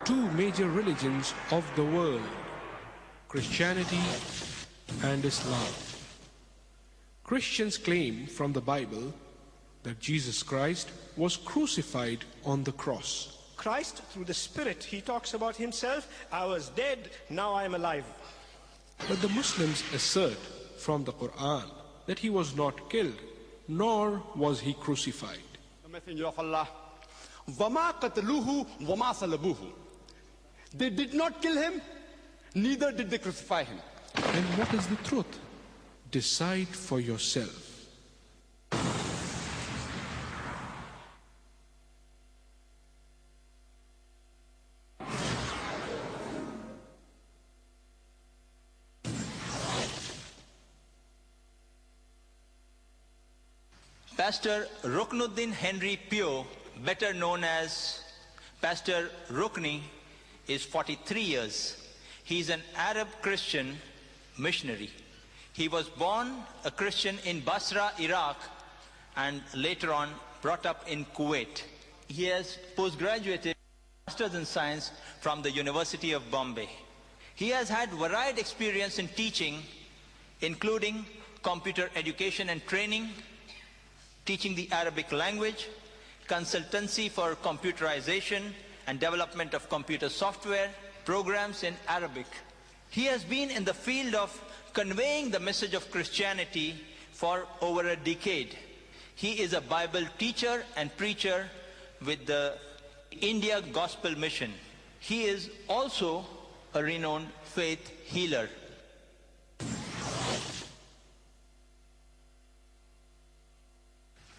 two major religions of the world, Christianity and Islam. Christians claim from the Bible that Jesus Christ was crucified on the cross. Christ, through the Spirit, he talks about himself, I was dead, now I am alive. But the Muslims assert from the Quran that he was not killed, nor was he crucified. The Messenger of Allah, وَمَا قَتْلُوهُ وَمَا صَلَبُوهُ. They did not kill him, neither did they crucify him. And what is the truth? Decide for yourself. Pastor Ruknuddin Henry Pio, better known as Pastor Rukni, is 43 years. He is an Arab Christian missionary. He was born a Christian in Basra, Iraq, and later on brought up in Kuwait. He has postgraduated Masters in Science from the University of Bombay. He has had varied experience in teaching, including computer education and training, teaching the Arabic language, consultancy for computerization and development of computer software, programs in Arabic. He has been in the field of conveying the message of Christianity for over a decade. He is a Bible teacher and preacher with the India Gospel Mission. He is also a renowned faith healer.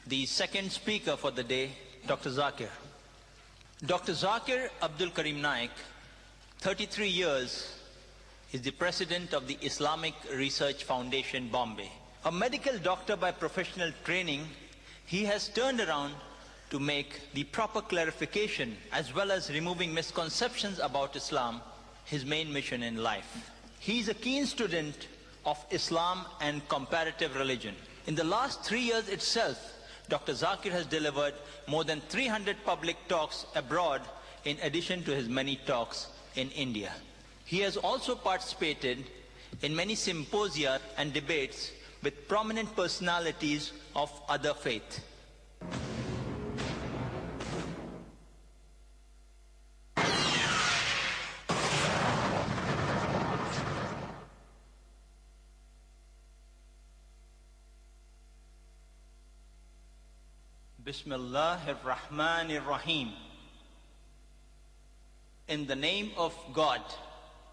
The second speaker for the day, Dr. Zakir. Dr. Zakir Abdul Karim Naik, 33 years, is the president of the Islamic Research Foundation, Bombay. A medical doctor by professional training, he has turned around to make the proper clarification as well as removing misconceptions about Islam his main mission in life. He is a keen student of Islam and comparative religion. In the last 3 years itself, Dr. Zakir has delivered more than 300 public talks abroad in addition to his many talks in India. He has also participated in many symposia and debates with prominent personalities of other faith. Bismillahir Rahmanir Rahim. In the name of God,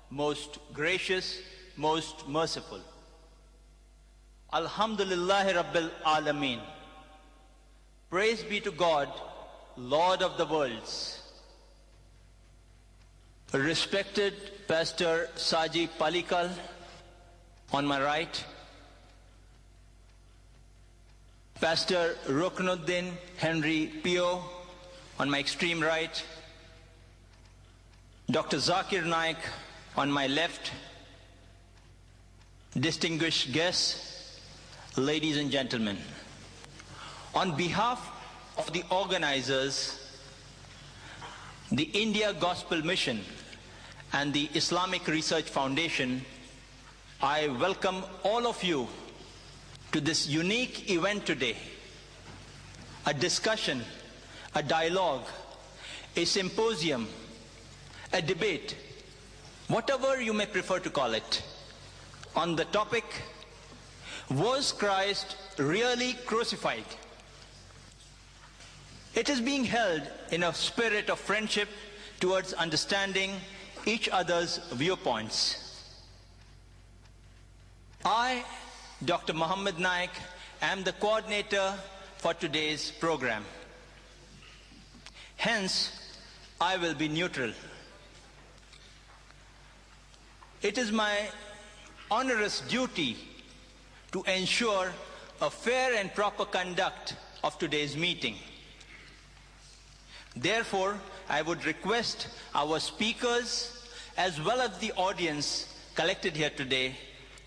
most gracious, most merciful. Alhamdulillahi Rabbil Alameen. Praise be to God, Lord of the worlds. Respected Pastor Saji Palikal on my right, Pastor Ruknuddin Henry Pio on my extreme right, Dr. Zakir Naik on my left, distinguished guests, ladies and gentlemen. On behalf of the organizers, the India Gospel Mission and the Islamic Research Foundation, I welcome all of you to this unique event today. A discussion, a dialogue, a symposium, a debate, whatever you may prefer to call it, on the topic, was Christ really crucified? It is being held in a spirit of friendship towards understanding each other's viewpoints. I, Dr. Muhammad Naik, am the coordinator for today's program. Hence, I will be neutral. It is my onerous duty to ensure a fair and proper conduct of today's meeting. Therefore, I would request our speakers as well as the audience collected here today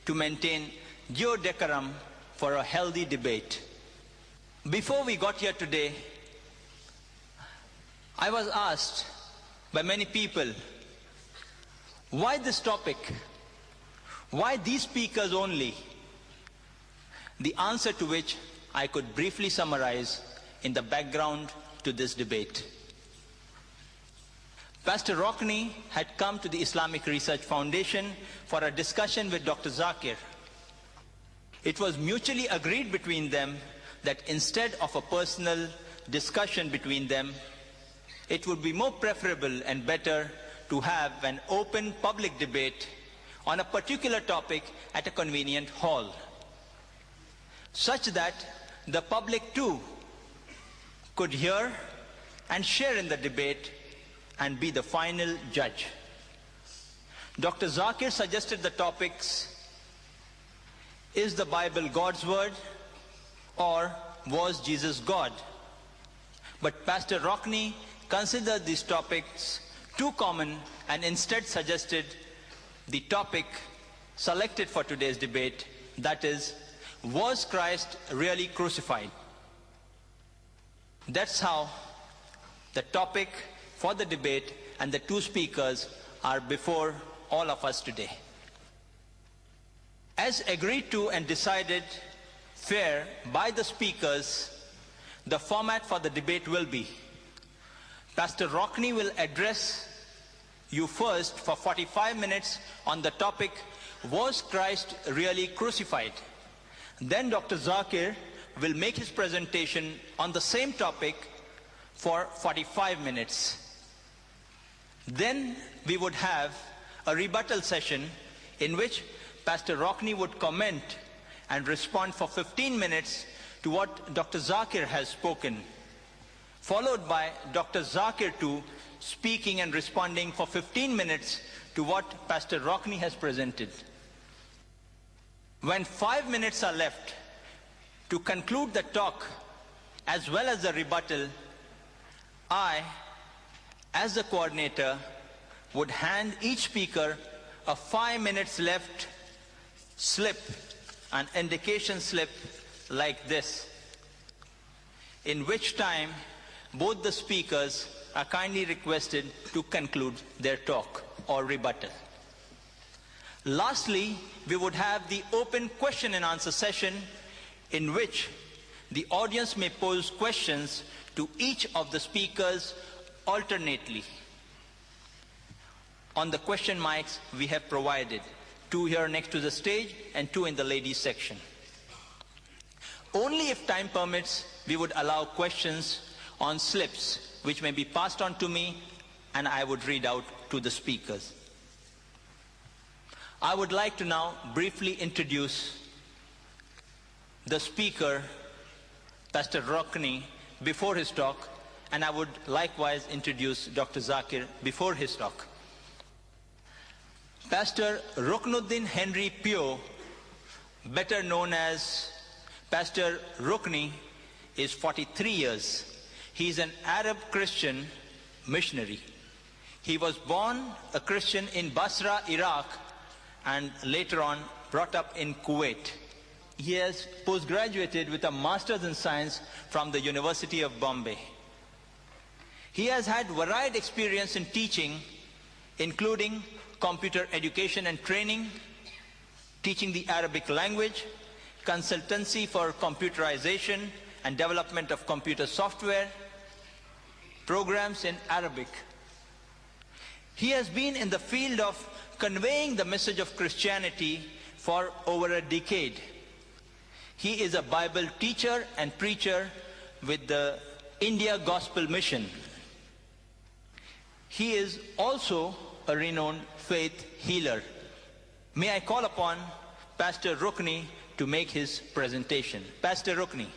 to maintain due decorum for a healthy debate. Before we got here today, I was asked by many people, why this topic? Why these speakers only? The answer to which I could briefly summarize in the background to this debate. Pastor Rockney had come to the Islamic Research Foundation for a discussion with Dr. Zakir. It was mutually agreed between them that instead of a personal discussion between them, it would be more preferable and better to have an open public debate on a particular topic at a convenient hall, such that the public too could hear and share in the debate and be the final judge. Dr. Zakir suggested the topics: is the Bible God's word, or was Jesus God? But Pastor Rockney considered these topics too common and instead suggested the topic selected for today's debate, that is, was Christ really crucified? That's how the topic for the debate and the two speakers are before all of us today. As agreed to and decided fair by the speakers, the format for the debate will be: Pastor Rockney will address you first for 45 minutes on the topic, was Christ really crucified? Then Dr. Zakir will make his presentation on the same topic for 45 minutes. Then we would have a rebuttal session in which Pastor Rockney would comment and respond for 15 minutes to what Dr. Zakir has spoken, followed by Dr. Zakir too speaking and responding for 15 minutes to what Pastor Rockney has presented. When 5 minutes are left to conclude the talk as well as the rebuttal, I, as the coordinator, would hand each speaker a 5 minutes left slip, an indication slip like this, in which time both the speakers are kindly requested to conclude their talk or rebuttal. Lastly, we would have the open question and answer session in which the audience may pose questions to each of the speakers alternately. On the question mics we have provided, 2 here next to the stage and 2 in the ladies section. Only if time permits, we would allow questions on slips which may be passed on to me and I would read out to the speakers. I would like to now briefly introduce the speaker, Pastor Rockney, before his talk, and I would likewise introduce Dr. Zakir before his talk. Pastor Ruknuddin Henry Pio, better known as Pastor Rockney, is 43 years. He is an Arab Christian missionary. He was born a Christian in Basra, Iraq, and later on brought up in Kuwait. He has postgraduated with a Master's in Science from the University of Bombay. He has had varied experience in teaching, including computer education and training, teaching the Arabic language, consultancy for computerization and development of computer software, programs in Arabic. He has been in the field of conveying the message of Christianity for over a decade. He is a Bible teacher and preacher with the India Gospel Mission. He is also a renowned faith healer. May I call upon Pastor Rockney to make his presentation. Pastor Rockney.